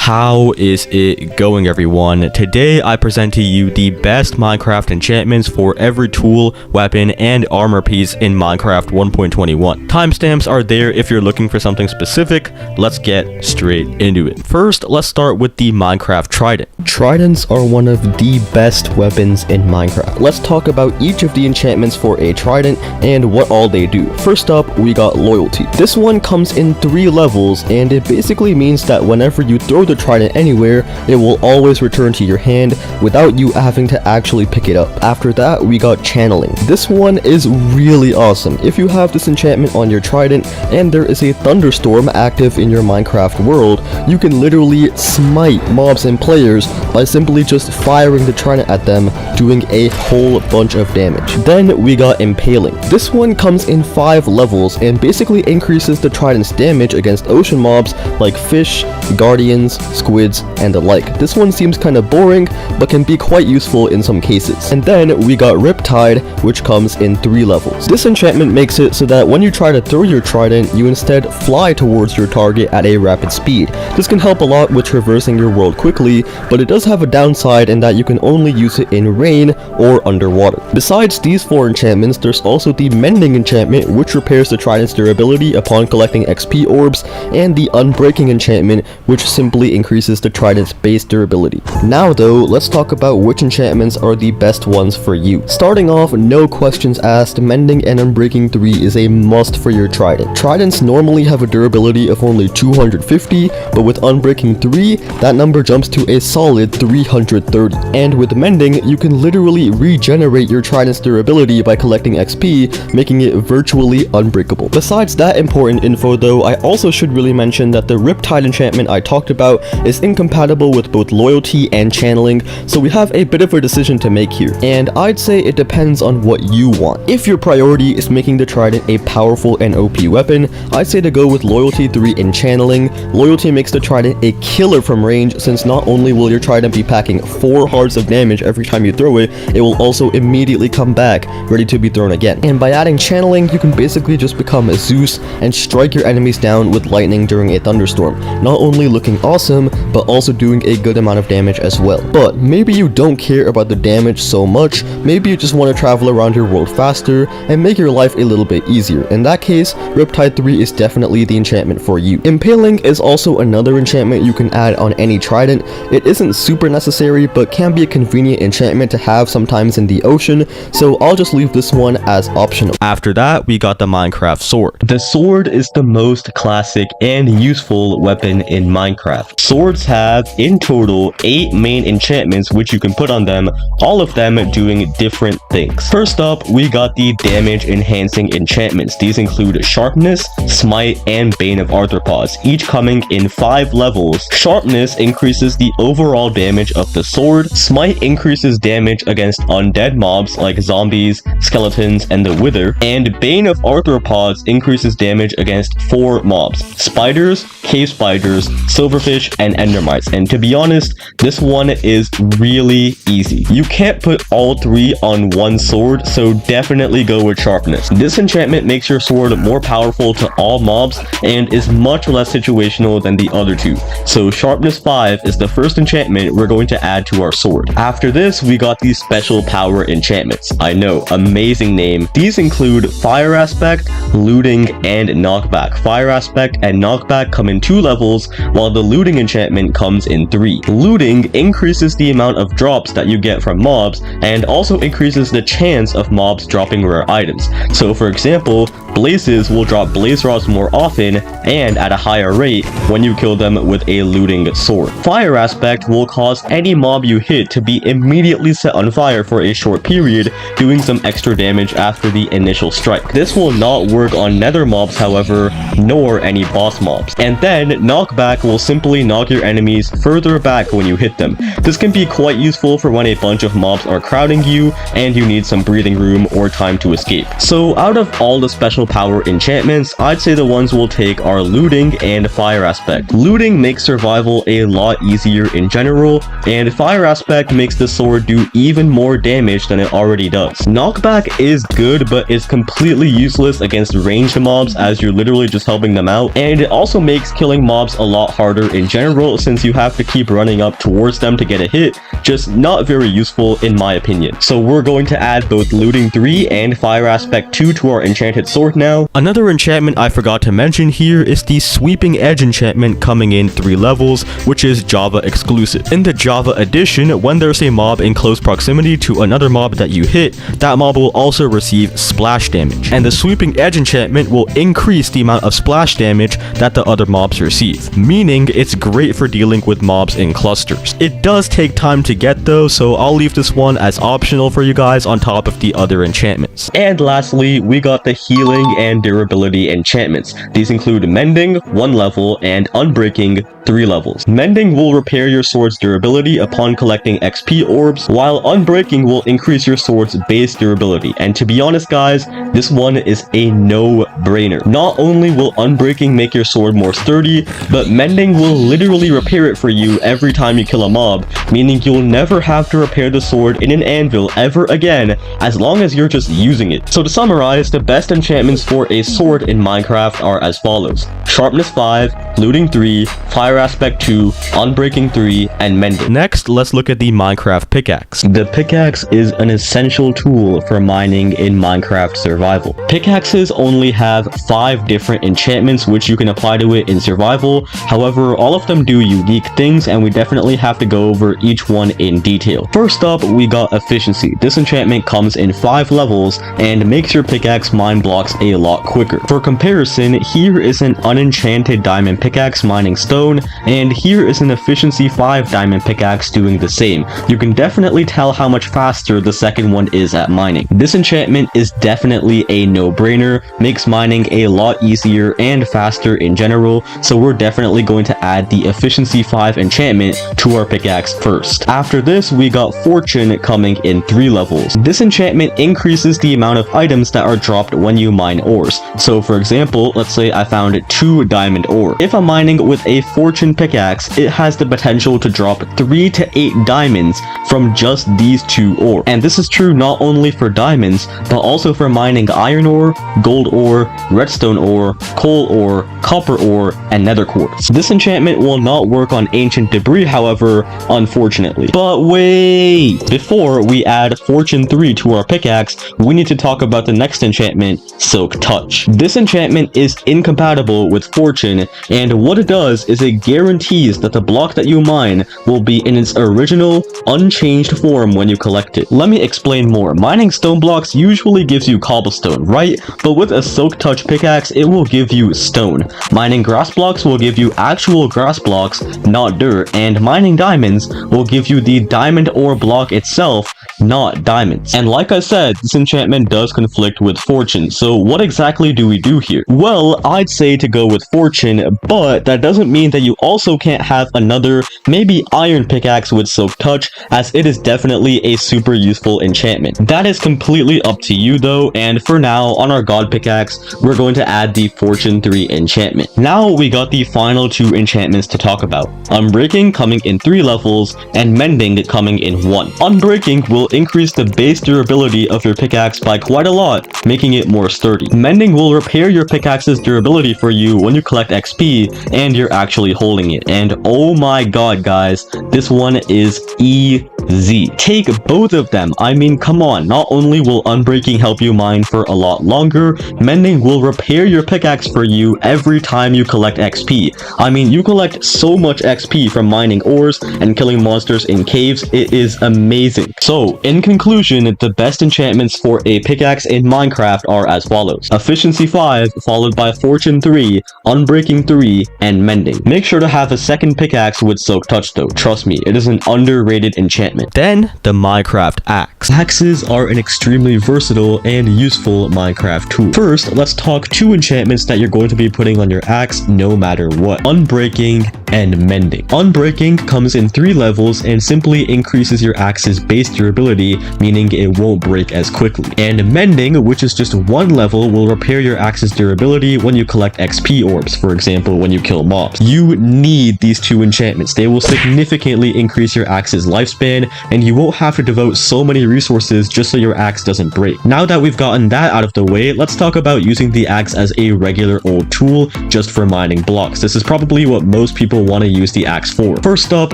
How is it going, everyone? Today I present to you the best Minecraft enchantments for every tool, weapon, and armor piece in Minecraft 1.21. Timestamps are there if you're looking for something specific. Let's get straight into it. First, let's start with the Minecraft Trident. Tridents are one of the best weapons in Minecraft. Let's talk about each of the enchantments for a trident and what all they do. First up, we got loyalty. This one comes in 3 levels, and it basically means that whenever you throw the trident anywhere, it will always return to your hand without you having to actually pick it up. After that, we got channeling. This one is really awesome. If you have this enchantment on your trident and there is a thunderstorm active in your Minecraft world, you can literally smite mobs and players by simply just firing the trident at them, doing a whole bunch of damage. Then we got impaling. This one comes in 5 levels and basically increases the trident's damage against ocean mobs like fish, guardians, squids, and the like. This one seems kind of boring, but can be quite useful in some cases. And then we got Riptide, which comes in 3 levels. This enchantment makes it so that when you try to throw your trident, you instead fly towards your target at a rapid speed. This can help a lot with traversing your world quickly, but it does have a downside in that you can only use it in rain or underwater. Besides these 4 enchantments, there's also the Mending enchantment, which repairs the trident's durability upon collecting XP orbs, and the Unbreaking enchantment, which simply increases the trident's base durability. Now though, let's talk about which enchantments are the best ones for you. Starting off, no questions asked, Mending and Unbreaking 3 is a must for your trident. Tridents normally have a durability of only 250, but with Unbreaking 3, that number jumps to a solid 330. And with Mending, you can literally regenerate your trident's durability by collecting XP, making it virtually unbreakable. Besides that important info though, I also should really mention that the Riptide enchantment I talked about is incompatible with both loyalty and channeling, so we have a bit of a decision to make here, and I'd say it depends on what you want. If your priority is making the trident a powerful and OP weapon, I'd say to go with loyalty 3 and channeling. Loyalty makes the trident a killer from range, since not only will your trident be packing 4 hearts of damage every time you throw it, it will also immediately come back ready to be thrown again. And by adding channeling, you can basically just become a Zeus and strike your enemies down with lightning during a thunderstorm, not only looking awesome, but also doing a good amount of damage as well. But maybe you don't care about the damage so much, maybe you just want to travel around your world faster and make your life a little bit easier. In that case, Riptide 3 is definitely the enchantment for you. Impaling is also another enchantment you can add on any trident. It isn't super necessary, but can be a convenient enchantment to have sometimes in the ocean, so I'll just leave this one as optional. After that, we got the Minecraft Sword. The sword is the most classic and useful weapon in Minecraft. Swords have, in total, 8 main enchantments which you can put on them, all of them doing different things. First up, we got the damage enhancing enchantments. These include Sharpness, Smite, and Bane of Arthropods, each coming in 5 levels. Sharpness increases the overall damage of the sword. Smite increases damage against undead mobs like zombies, skeletons, and the Wither. And Bane of Arthropods increases damage against 4 mobs: spiders, cave spiders, silverfish, and endermites. And to be honest, this one is really easy. You can't put all 3 on one sword, so definitely go with Sharpness. This enchantment makes your sword more powerful to all mobs and is much less situational than the other 2. So Sharpness 5 is the first enchantment we're going to add to our sword. After this, we got these special power enchantments. I know, amazing name. These include Fire Aspect, Looting, and Knockback. Fire Aspect and Knockback come in 2 levels, while the Looting enchantment comes in 3. Looting increases the amount of drops that you get from mobs, and also increases the chance of mobs dropping rare items. So for example, Blazes will drop blaze rods more often and at a higher rate when you kill them with a looting sword. Fire Aspect will cause any mob you hit to be immediately set on fire for a short period, doing some extra damage after the initial strike. This will not work on nether mobs, however, nor any boss mobs. And then Knockback will simply knock your enemies further back when you hit them. This can be quite useful for when a bunch of mobs are crowding you and you need some breathing room or time to escape. So out of all the special special power enchantments, I'd say the ones we'll take are Looting and Fire Aspect. Looting makes survival a lot easier in general, and Fire Aspect makes the sword do even more damage than it already does. Knockback is good, but it's completely useless against ranged mobs as you're literally just helping them out, and it also makes killing mobs a lot harder in general since you have to keep running up towards them to get a hit. Just not very useful in my opinion. So we're going to add both Looting 3 and Fire Aspect 2 to our enchanted sword now. Another enchantment I forgot to mention here is the Sweeping Edge enchantment coming in 3 levels, which is Java exclusive. In the Java edition, when there's a mob in close proximity to another mob that you hit, that mob will also receive splash damage, and the Sweeping Edge enchantment will increase the amount of splash damage that the other mobs receive, meaning it's great for dealing with mobs in clusters. It does take time to get though, so I'll leave this one as optional for you guys on top of the other enchantments. And lastly, we got the Healing and Durability enchantments. These include Mending, 1 level, and Unbreaking, 3 levels. Mending will repair your sword's durability upon collecting XP orbs, while Unbreaking will increase your sword's base durability. And to be honest guys, this one is a no-brainer. Not only will Unbreaking make your sword more sturdy, but Mending will literally repair it for you every time you kill a mob, meaning you'll never have to repair the sword in an anvil ever again, as long as you're just using it. So to summarize, the best enchantments for a sword in Minecraft are as follows: Sharpness 5, Looting 3, Fire Aspect 2, Unbreaking 3, and Mending. Next, let's look at the Minecraft pickaxe. The pickaxe is an essential tool for mining in Minecraft survival. Pickaxes only have 5 different enchantments which you can apply to it in survival. However, all of them do unique things, and we definitely have to go over each one in detail. First up, we got Efficiency. This enchantment comes in 5 levels and makes your pickaxe mine blocks a lot quicker. For comparison, here is an unenchanted diamond pickaxe mining stone, and here is an Efficiency 5 diamond pickaxe doing the same. You can definitely tell how much faster the second one is at mining. This enchantment is definitely a no-brainer, makes mining a lot easier and faster in general, so we're definitely going to add the Efficiency 5 enchantment to our pickaxe first. After this, we got Fortune coming in 3 levels. This enchantment increases the amount of items that are dropped when you mine ores. So for example, let's say I found 2 diamond ore. If I'm mining with a Fortune pickaxe, it has the potential to drop 3 to 8 diamonds from just these 2 ore. And this is true not only for diamonds, but also for mining iron ore, gold ore, redstone ore, coal ore, copper ore, and nether quartz. This enchantment will not work on ancient debris, however, unfortunately. But wait! Before we add Fortune 3 to our pickaxe, we need to talk about the next enchantment, Silk Touch. This enchantment is incompatible with Fortune, and what it does is it guarantees that the block that you mine will be in its original, unchanged form when you collect it. Let me explain more. Mining stone blocks usually gives you cobblestone, right? But with a Silk Touch pickaxe, it will give you stone. Mining grass blocks will give you actual grass blocks, not dirt, and mining diamonds will give you the diamond ore block itself, not diamonds. And like I said, this enchantment does conflict with Fortune, so what exactly do we do here? Well, I'd say to go with Fortune, but that doesn't mean that you also can't have another, maybe iron pickaxe with Silk Touch, as it is definitely a super useful enchantment. That is completely up to you though, and for now, on our God pickaxe, we're going to add the Fortune 3 enchantment. Now we got the final 2 enchantments to talk about. Unbreaking coming in 3 levels, and Mending coming in 1. Unbreaking will increase the base durability of your pickaxe by quite a lot, making it more sturdy. Mending will repair your pickaxe's durability for you when you collect XP and you're actually holding it. And oh my god guys, this one is easy. Take both of them. I mean, come on. Not only will Unbreaking help you mine for a lot longer, Mending will repair your pickaxe for you every time you collect XP. I mean, you collect so much XP from mining ores and killing monsters in caves. It is amazing. So in conclusion, the best enchantments for a pickaxe in Minecraft are as follows: Efficiency 5 followed by Fortune 3, Unbreaking 3, and Mending. Make sure to have a second pickaxe with Silk Touch though. Trust me, it is an underrated enchantment. Then the Minecraft axe. Axes are an extremely versatile and useful Minecraft tool. First, let's talk 2 enchantments that you're going to be putting on your axe no matter what: Unbreaking and Mending. Unbreaking comes in 3 levels and simply increases your axe's base durability, meaning it won't break as quickly. And Mending, which is just 1 level, will repair your axe's durability when you collect XP orbs, for example when you kill mobs. You need these 2 enchantments. They will significantly increase your axe's lifespan, and you won't have to devote so many resources just so your axe doesn't break. Now that we've gotten that out of the way, let's talk about using the axe as a regular old tool just for mining blocks. This is probably what most people want to use the axe for. First up,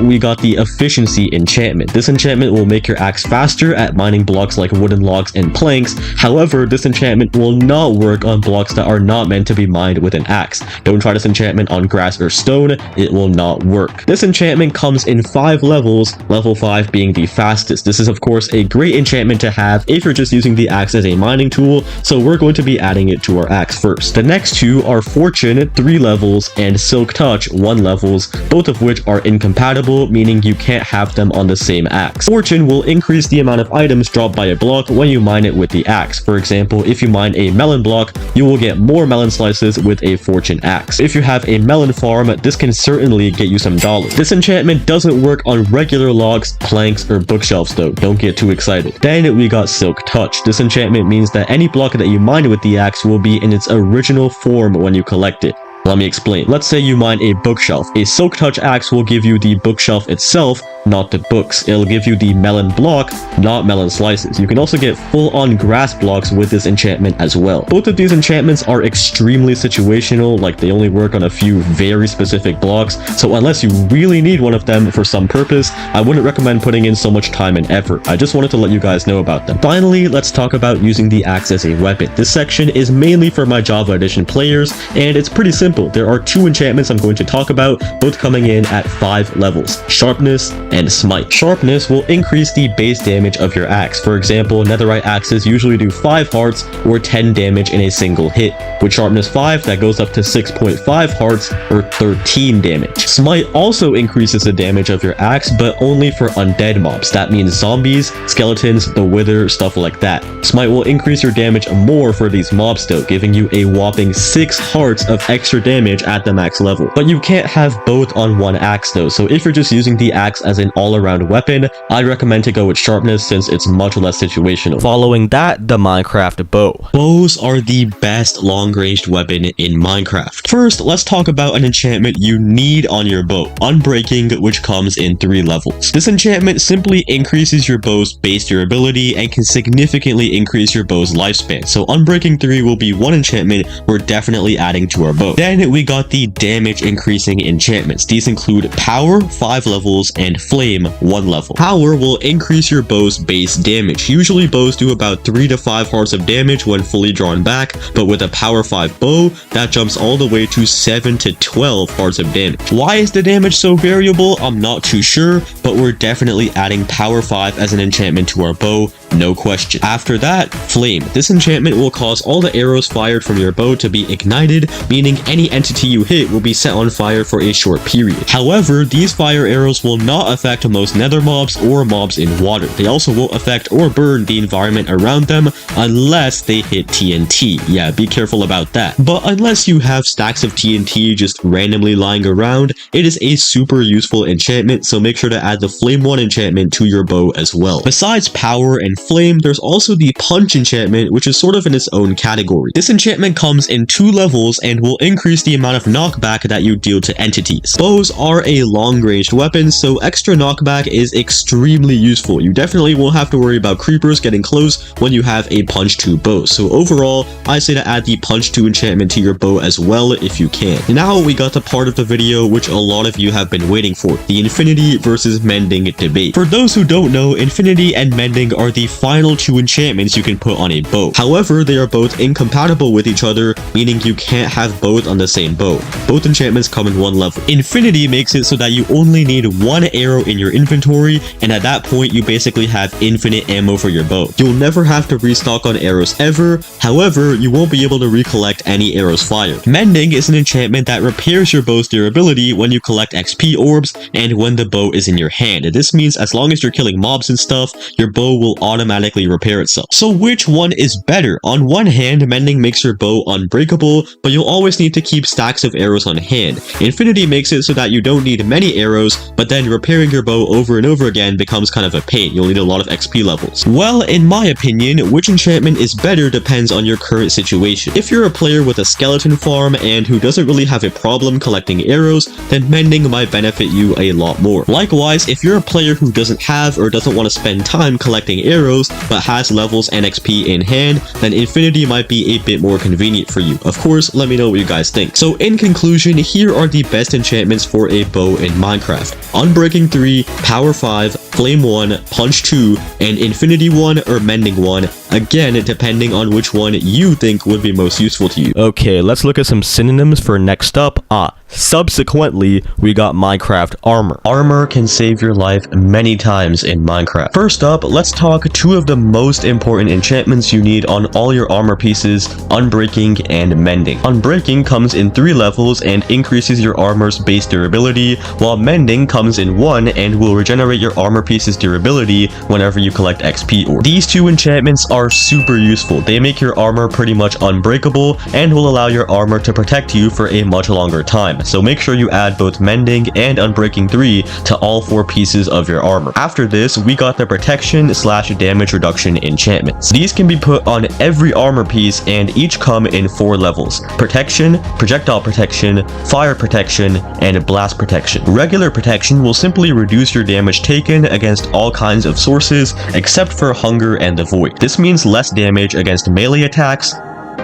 we got the efficiency enchantment. This enchantment will make your axe faster at mining blocks like wooden logs and planks. However, this enchantment will not work on blocks that are not meant to be mined with an axe. Don't try this enchantment on grass or stone, it will not work. This enchantment comes in 5 levels, level 5 being the fastest. This is of course a great enchantment to have if you're just using the axe as a mining tool, so we're going to be adding it to our axe first. The next 2 are Fortune, 3 levels, and Silk Touch, 1 levels, both of which are incompatible, meaning you can't have them on the same axe. Fortune will increase the amount of items dropped by a block when you mine it with the axe. For example, if you mine a melon block, you will get more melon slices with a Fortune axe. If you have a melon farm, this can certainly get you some dollars. This enchantment doesn't work on regular logs, planks, or bookshelves though. Don't get too excited. Then we got Silk Touch. This enchantment means that any block that you mine with the axe will be in its original form when you collect it. Let me explain. Let's say you mine a bookshelf. A Silk Touch axe will give you the bookshelf itself, not the books. It'll give you the melon block, not melon slices. You can also get full-on grass blocks with this enchantment as well. Both of these enchantments are extremely situational, like they only work on a few very specific blocks, so unless you really need one of them for some purpose, I wouldn't recommend putting in so much time and effort. I just wanted to let you guys know about them. Finally, let's talk about using the axe as a weapon. This section is mainly for my Java Edition players, and it's pretty simple. There are 2 enchantments I'm going to talk about, both coming in at 5 levels, Sharpness and Smite. Sharpness will increase the base damage of your axe. For example, netherite axes usually do 5 hearts or 10 damage in a single hit. With Sharpness 5, that goes up to 6.5 hearts or 13 damage. Smite also increases the damage of your axe, but only for undead mobs. That means zombies, skeletons, the wither, stuff like that. Smite will increase your damage more for these mobs though, giving you a whopping 6 hearts of extra damage at the max level. But you can't have both on one axe though, so if you're just using the axe as an all-around weapon, I'd recommend to go with Sharpness since it's much less situational. Following that, the Minecraft bow. Bows are the best long-ranged weapon in Minecraft. First, let's talk about an enchantment you need on your bow, Unbreaking, which comes in 3 levels. This enchantment simply increases your bow's base durability and can significantly increase your bow's lifespan, so Unbreaking 3 will be one enchantment we're definitely adding to our bow. Then we got the damage increasing enchantments. These include Power, 5 levels, and Flame, 1 level. Power will increase your bow's base damage. Usually bows do about 3 to 5 hearts of damage when fully drawn back, but with a Power 5 bow, that jumps all the way to 7 to 12 hearts of damage. Why is the damage so variable? I'm not too sure, but we're definitely adding Power 5 as an enchantment to our bow, no question. After that, Flame. This enchantment will cause all the arrows fired from your bow to be ignited, meaning any entity you hit will be set on fire for a short period. However, these fire arrows will not affect most nether mobs or mobs in water. They also won't affect or burn the environment around them unless they hit TNT. Yeah, be careful about that. But unless you have stacks of TNT just randomly lying around, it is a super useful enchantment, so make sure to add the Flame 1 enchantment to your bow as well. Besides Power and Flame, there's also the Punch enchantment, which is sort of in its own category. This enchantment comes in 2 levels and will increase the amount of knockback that you deal to entities. Bows are a long-ranged weapon, so extra knockback is extremely useful. You definitely won't have to worry about creepers getting close when you have a Punch 2 bow. So overall, I say to add the Punch 2 enchantment to your bow as well if you can. Now we got the part of the video which a lot of you have been waiting for, the Infinity versus Mending debate. For those who don't know, Infinity and Mending are the final 2 enchantments you can put on a bow. However, they are both incompatible with each other, meaning you can't have both on the same bow. Both enchantments come in 1 level. Infinity makes it so that you only need 1 arrow in your inventory, and at that point you basically have infinite ammo for your bow. You'll never have to restock on arrows ever, however, you won't be able to recollect any arrows fired. Mending is an enchantment that repairs your bow's durability when you collect XP orbs and when the bow is in your hand. This means as long as you're killing mobs and stuff, your bow will automatically automatically repair itself. So which one is better? On one hand, mending makes your bow unbreakable, but you'll always need to keep stacks of arrows on hand. Infinity makes it so that you don't need many arrows, but then repairing your bow over and over again becomes kind of a pain. You'll need a lot of XP levels. Well, in my opinion, which enchantment is better depends on your current situation. If you're a player with a skeleton farm and who doesn't really have a problem collecting arrows, then mending might benefit you a lot more. Likewise, if you're a player who doesn't have or doesn't want to spend time collecting arrows, but has levels and XP in hand, then Infinity might be a bit more convenient for you. Of course, let me know what you guys think. So in conclusion, here are the best enchantments for a bow in Minecraft. Unbreaking 3, Power 5, Flame 1, Punch 2, and Infinity 1 or Mending 1, again depending on which one you think would be most useful to you. Okay, let's look at some synonyms for next up. Subsequently, we got Minecraft Armor. Armor can save your life many times in Minecraft. First up, let's talk two of the most important enchantments you need on all your armor pieces, Unbreaking and Mending. Unbreaking comes in 3 levels and increases your armor's base durability, while Mending comes in 1 and will regenerate your armor piece's durability whenever you collect XP ore. These two enchantments are super useful. They make your armor pretty much unbreakable and will allow your armor to protect you for a much longer time. So make sure you add both Mending and Unbreaking 3 to all 4 pieces of your armor. After this, we got the Protection/Damage Reduction enchantments. These can be put on every armor piece and each come in 4 levels: Protection, Projectile Protection, Fire Protection, and Blast Protection. Regular Protection will simply reduce your damage taken against all kinds of sources except for Hunger and the Void. This means less damage against melee attacks,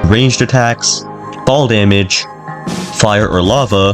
ranged attacks, fall damage, fire or lava,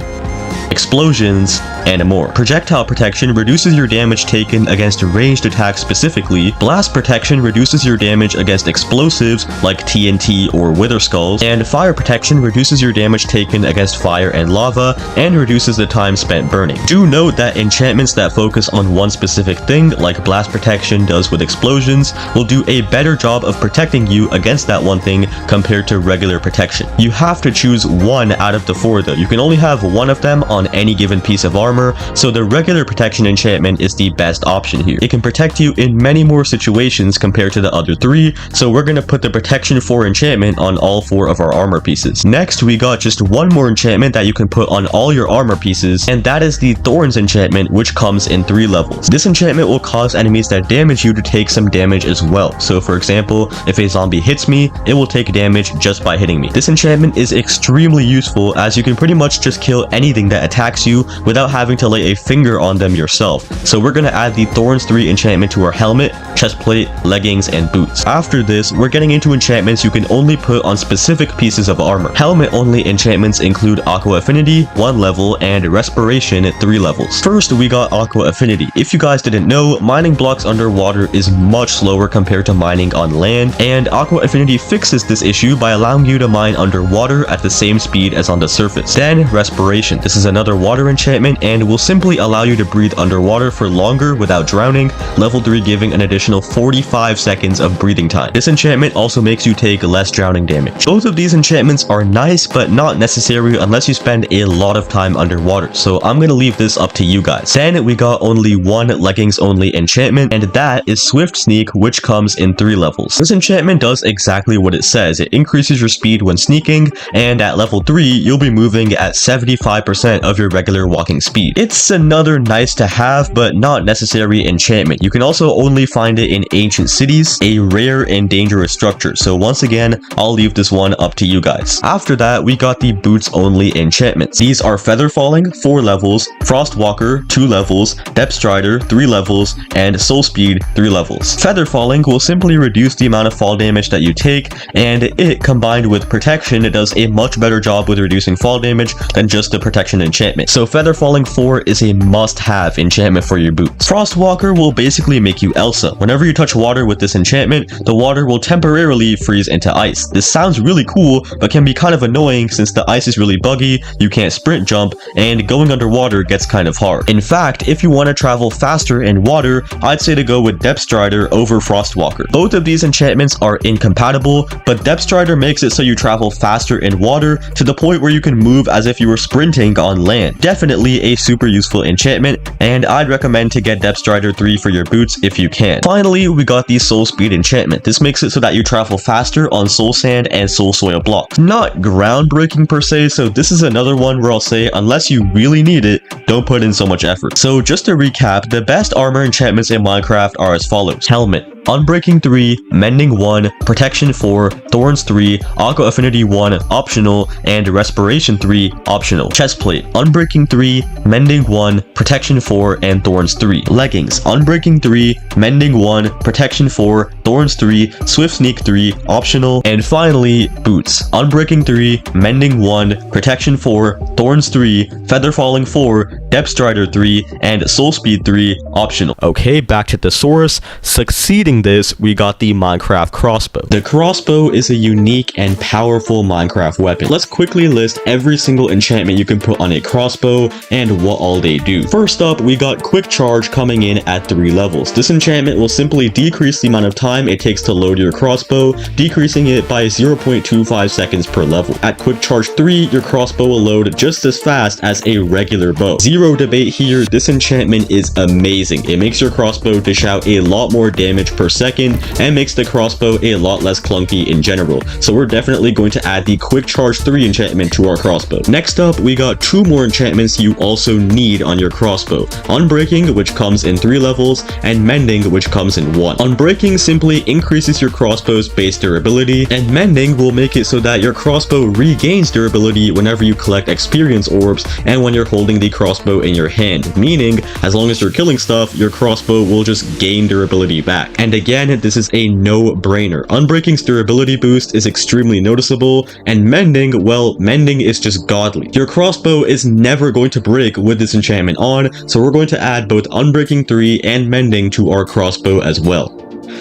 explosions, and more. Projectile Protection reduces your damage taken against ranged attacks specifically. Blast Protection reduces your damage against explosives like TNT or Wither Skulls. And Fire Protection reduces your damage taken against fire and lava and reduces the time spent burning. Do note that enchantments that focus on one specific thing, like Blast Protection does with explosions, will do a better job of protecting you against that one thing compared to regular protection. You have to choose one out of the 4 though. You can only have one of them on any given piece of armor, so the regular protection enchantment is the best option here. It can protect you in many more situations compared to the other 3, so we're gonna put the Protection 4 enchantment on all 4 of our armor pieces. Next, we got just one more enchantment that you can put on all your armor pieces, and that is the Thorns enchantment, which comes in 3 levels. This enchantment will cause enemies that damage you to take some damage as well. So for example, if a zombie hits me, it will take damage just by hitting me. This enchantment is extremely useful as you can pretty much just kill anything that attacks you without having to lay a finger on them yourself. So we're gonna add the Thorns 3 enchantment to our helmet, chestplate, leggings, and boots. After this, we're getting into enchantments you can only put on specific pieces of armor. Helmet only enchantments include Aqua Affinity, 1 level, and Respiration at 3 levels. First, we got Aqua Affinity. If you guys didn't know, mining blocks underwater is much slower compared to mining on land, and Aqua Affinity fixes this issue by allowing you to mine underwater at the same speed as on the surface. Then, Respiration. This is another water enchantment and will simply allow you to breathe underwater for longer without drowning, level 3 giving an additional 45 seconds of breathing time. This enchantment also makes you take less drowning damage. Both of these enchantments are nice but not necessary unless you spend a lot of time underwater, so I'm gonna leave this up to you guys. Then we got only one leggings only enchantment, and that is Swift Sneak, which comes in 3 levels. This enchantment does exactly what it says. It increases your speed when sneaking, and at level 3 you'll be moving at 75% of your regular walking speed. It's another nice to have but not necessary enchantment. You can also only find it in ancient cities, a rare and dangerous structure, so once again I'll leave this one up to you guys. After that, we got the boots only enchantments. These are Feather Falling 4 levels, Frostwalker 2 levels, Depth Strider 3 levels, and Soul Speed 3 levels. Feather Falling will simply reduce the amount of fall damage that you take, and it combined with protection, it does a much better job with reducing fall damage than just the protection enchantment. So Feather Falling 4 is a must-have enchantment for your boots. Frostwalker will basically make you Elsa. Whenever you touch water with this enchantment, the water will temporarily freeze into ice. This sounds really cool, but can be kind of annoying since the ice is really buggy, you can't sprint jump, and going underwater gets kind of hard. In fact, if you want to travel faster in water, I'd say to go with Depth Strider over Frostwalker. Both of these enchantments are incompatible, but Depth Strider makes it so you travel faster in water to the point where you can move as if you were sprinting on land. Definitely a super useful enchantment, and I'd recommend to get Depth Strider 3 for your boots if you can. Finally, we got the Soul Speed enchantment. This makes it so that you travel faster on Soul Sand and Soul Soil blocks. Not groundbreaking per se, so this is another one where I'll say unless you really need it, don't put in so much effort. So just to recap, the best armor enchantments in Minecraft are as follows. Helmet. Unbreaking 3, Mending 1, Protection 4, Thorns 3, Aqua Affinity 1, optional, and Respiration 3, optional. Chestplate. Unbreaking 3, Mending 1, Protection 4, and Thorns 3. Leggings. Unbreaking 3, Mending 1, Protection 4, Thorns 3, Swift Sneak 3, optional. And finally, boots. Unbreaking 3, Mending 1, Protection 4, Thorns 3, Feather Falling 4, Depth Strider 3, and Soul Speed 3, optional. Okay, back to the source. Succeeding this, we got the Minecraft crossbow. The crossbow is a unique and powerful Minecraft weapon. Let's quickly list every single enchantment you can put on a crossbow and what all they do. First up, we got Quick Charge coming in at 3 levels. This enchantment will simply decrease the amount of time it takes to load your crossbow, decreasing it by 0.25 seconds per level. At Quick Charge 3, your crossbow will load just as fast as a regular bow. Zero debate here, this enchantment is amazing. It makes your crossbow dish out a lot more damage per second and makes the crossbow a lot less clunky in general. So we're definitely going to add the Quick Charge 3 enchantment to our crossbow. Next up, we got 2 more enchantments you also need on your crossbow. Unbreaking, which comes in 3 levels, and Mending, which comes in 1. Unbreaking simply increases your crossbow's base durability, and Mending will make it so that your crossbow regains durability whenever you collect experience orbs and when you're holding the crossbow in your hand, meaning as long as you're killing stuff, your crossbow will just gain durability back. And again, this is a no-brainer. Unbreaking's durability boost is extremely noticeable, and Mending, well, Mending is just godly. Your crossbow is never going to break with this enchantment on, so we're going to add both Unbreaking 3 and Mending to our crossbow as well.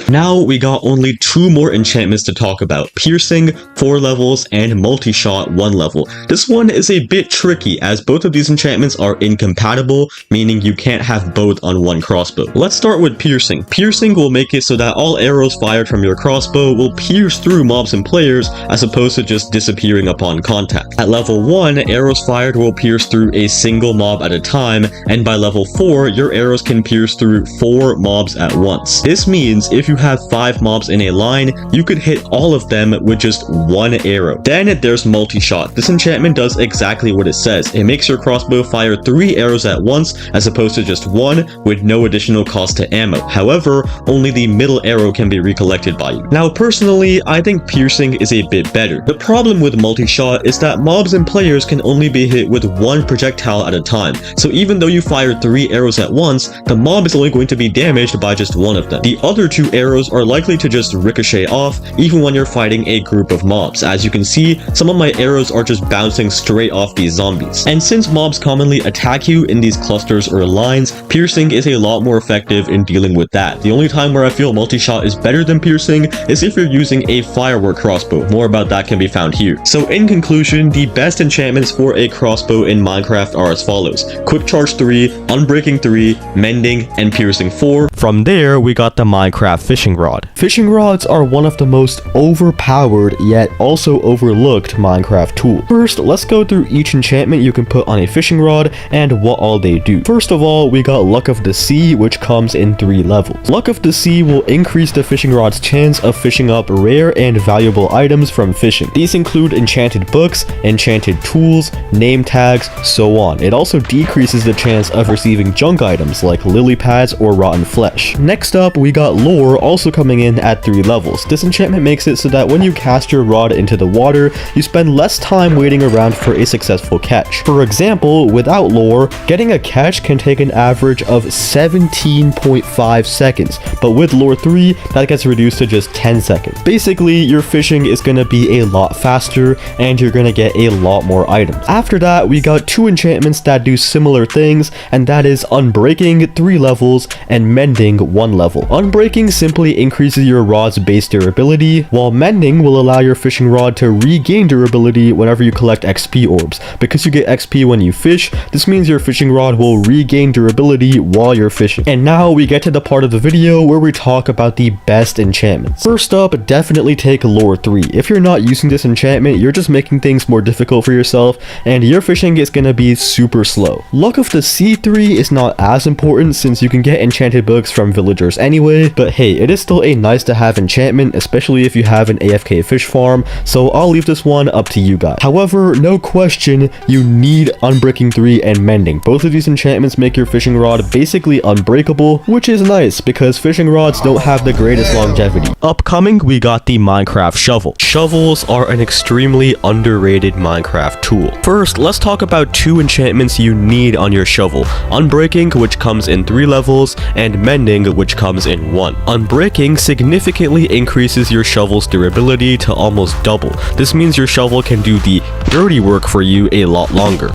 Now we got only 2 more enchantments to talk about, Piercing 4 levels and Multi-Shot 1 level. This one is a bit tricky as both of these enchantments are incompatible, meaning you can't have both on one crossbow. Let's start with Piercing. Piercing will make it so that all arrows fired from your crossbow will pierce through mobs and players as opposed to just disappearing upon contact. At level 1, arrows fired will pierce through a single mob at a time, and by level 4, your arrows can pierce through 4 mobs at once. This means if you have 5 mobs in a line, you could hit all of them with just 1 arrow. Then there's Multi-Shot. This enchantment does exactly what it says. It makes your crossbow fire 3 arrows at once as opposed to just 1 with no additional cost to ammo. However, only the middle arrow can be recollected by you. Now personally, I think Piercing is a bit better. The problem with Multi-Shot is that mobs and players can only be hit with 1 projectile at a time. So even though you fire 3 arrows at once, the mob is only going to be damaged by just 1 of them. The other 2 arrows are likely to just ricochet off even when you're fighting a group of mobs. As you can see, some of my arrows are just bouncing straight off these zombies. And since mobs commonly attack you in these clusters or lines, Piercing is a lot more effective in dealing with that. The only time where I feel Multi-Shot is better than Piercing is if you're using a firework crossbow. More about that can be found here. So in conclusion, the best enchantments for a crossbow in Minecraft are as follows: Quick Charge 3, Unbreaking 3, Mending, and Piercing 4. From there, we got the Minecraft fishing rod. Fishing rods are one of the most overpowered yet also overlooked Minecraft tools. First, let's go through each enchantment you can put on a fishing rod and what all they do. First of all, we got Luck of the Sea, which comes in 3 levels. Luck of the Sea will increase the fishing rod's chance of fishing up rare and valuable items from fishing. These include enchanted books, enchanted tools, name tags, so on. It also decreases the chance of receiving junk items like lily pads or rotten flesh. Next up, we got Lure, also coming in at 3 levels. This enchantment makes it so that when you cast your rod into the water, you spend less time waiting around for a successful catch. For example, without Lure, getting a catch can take an average of 17.5 seconds, but with Lure 3, that gets reduced to just 10 seconds. Basically, your fishing is going to be a lot faster, and you're going to get a lot more items. After that, we got 2 enchantments that do similar things, and that is Unbreaking, 3 levels, and Mending, mending 1 level. Unbreaking simply increases your rod's base durability, while mending will allow your fishing rod to regain durability whenever you collect XP orbs. Because you get XP when you fish, this means your fishing rod will regain durability while you're fishing. And now we get to the part of the video where we talk about the best enchantments. First up, definitely take Lure 3. If you're not using this enchantment, you're just making things more difficult for yourself, and your fishing is gonna be super slow. Luck of the Sea 3 is not as important since you can get enchanted books from villagers anyway, but hey, it is still a nice to have enchantment, especially if you have an AFK fish farm, so I'll leave this one up to you guys. However, no question, you need Unbreaking 3 and Mending. Both of these enchantments make your fishing rod basically unbreakable, which is nice because fishing rods don't have the greatest longevity. Upcoming, we got the Minecraft Shovel. Shovels are an extremely underrated Minecraft tool. First, let's talk about 2 enchantments you need on your shovel. Unbreaking, which comes in 3 levels, and Mending, which comes in 1. Unbreaking significantly increases your shovel's durability to almost double. This means your shovel can do the dirty work for you a lot longer.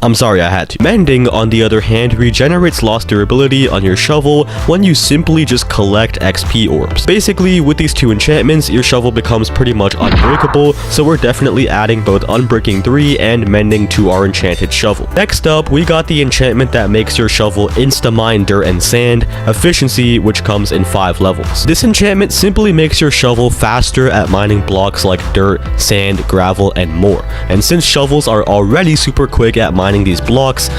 I'm sorry, I had to. Mending, on the other hand, regenerates lost durability on your shovel when you simply just collect XP orbs. Basically, with these 2 enchantments, your shovel becomes pretty much unbreakable, so we're definitely adding both Unbreaking 3 and Mending to our enchanted shovel. Next up, we got the enchantment that makes your shovel insta-mine dirt and sand, Efficiency, which comes in 5 levels. This enchantment simply makes your shovel faster at mining blocks like dirt, sand, gravel, and more. And since shovels are already super quick at mining these blocks,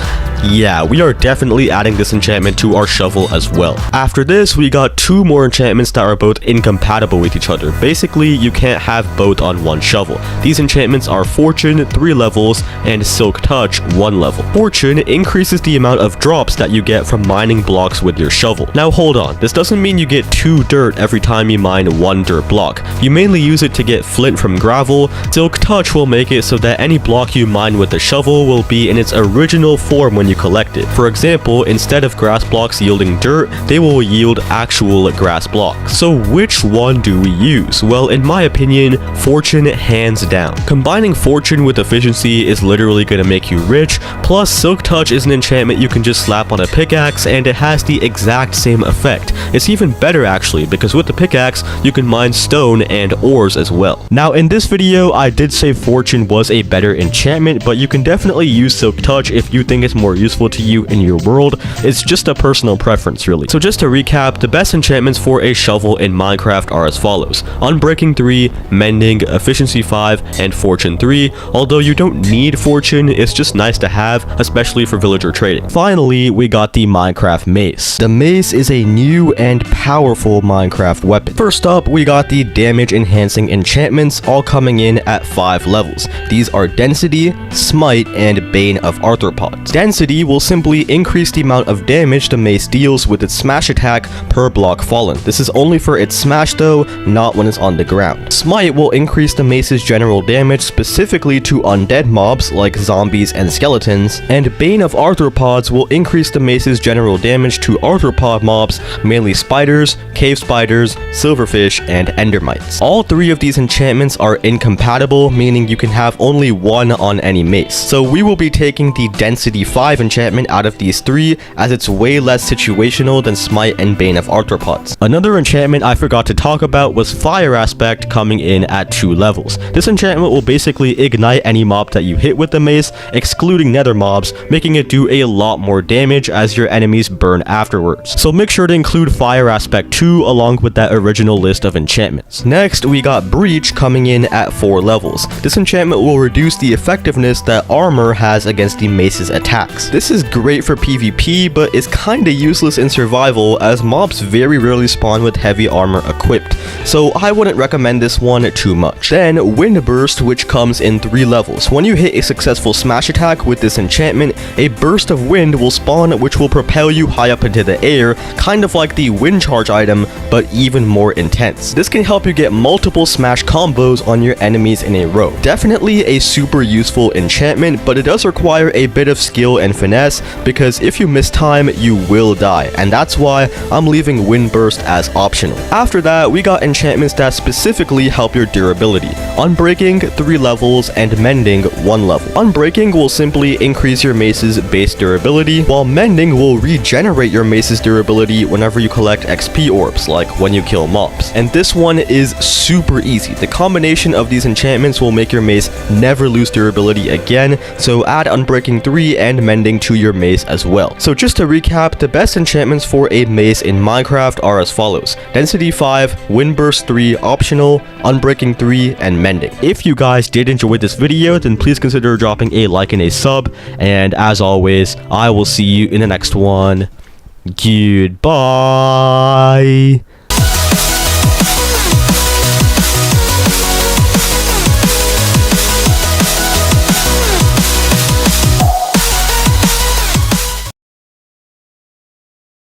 yeah, we are definitely adding this enchantment to our shovel as well. After this, we got 2 more enchantments that are both incompatible with each other. Basically, you can't have both on one shovel. These enchantments are Fortune 3 levels and Silk Touch 1 level. Fortune increases the amount of drops that you get from mining blocks with your shovel. Now hold on, this doesn't mean you get 2 dirt every time you mine 1 dirt block. You mainly use it to get flint from gravel. Silk Touch will make it so that any block you mine with the shovel will be in its original form when you collect it. For example, instead of grass blocks yielding dirt, they will yield actual grass blocks. So which one do we use? Well, in my opinion, Fortune hands down. Combining Fortune with Efficiency is literally gonna make you rich, plus Silk Touch is an enchantment you can just slap on a pickaxe and it has the exact same effect. It's even better actually, because with the pickaxe, you can mine stone and ores as well. Now in this video, I did say Fortune was a better enchantment, but you can definitely use Silk Touch if you think it's more useful to you in your world. It's just a personal preference really. So just to recap, the best enchantments for a shovel in Minecraft are as follows: Unbreaking 3, Mending, Efficiency 5, and Fortune 3. Although you don't need Fortune, it's just nice to have, especially for villager trading. Finally, we got the Minecraft Mace. The Mace is a new and powerful Minecraft weapon. First up, we got the damage enhancing enchantments, all coming in at 5 levels. These are Density, Smite, and Bane of Arthropods. Density will simply increase the amount of damage the mace deals with its smash attack per block fallen. This is only for its smash though, not when it's on the ground. Smite will increase the mace's general damage specifically to undead mobs like zombies and skeletons, and Bane of Arthropods will increase the mace's general damage to arthropod mobs, mainly spiders, cave spiders, silverfish, and endermites. All 3 of these enchantments are incompatible, meaning you can have only one on any mace. So we will be taking the Density 5 enchantment out of these 3 as it's way less situational than Smite and Bane of Arthropods. Another enchantment I forgot to talk about was Fire Aspect, coming in at 2 levels. This enchantment will basically ignite any mob that you hit with the mace, excluding nether mobs, making it do a lot more damage as your enemies burn afterwards. So make sure to include Fire Aspect 2 along with that original list of enchantments. Next, we got Breach coming in at 4 levels. This enchantment will reduce the effectiveness that Armour has against the mace's attacks. This is great for PvP, but is kinda useless in survival as mobs very rarely spawn with heavy armor equipped, so I wouldn't recommend this one too much. Then Wind Burst, which comes in 3 levels. When you hit a successful smash attack with this enchantment, a burst of wind will spawn which will propel you high up into the air, kind of like the wind charge item, but even more intense. This can help you get multiple smash combos on your enemies in a row. Definitely a super useful enchantment, but it does require require a bit of skill and finesse, because if you miss time, you will die, and that's why I'm leaving Wind Burst as optional. After that, we got enchantments that specifically help your durability. Unbreaking 3 levels and Mending 1 level. Unbreaking will simply increase your mace's base durability, while Mending will regenerate your mace's durability whenever you collect XP orbs, like when you kill mobs. And this one is super easy. The combination of these enchantments will make your mace never lose durability again, so add Unbreaking 3 and Mending to your mace as well. So just to recap, the best enchantments for a mace in Minecraft are as follows: Density 5, Wind Burst 3 optional, Unbreaking 3, and Mending. If you guys did enjoy this video, then please consider dropping a like and a sub, and as always, I will see you in the next one. Goodbye.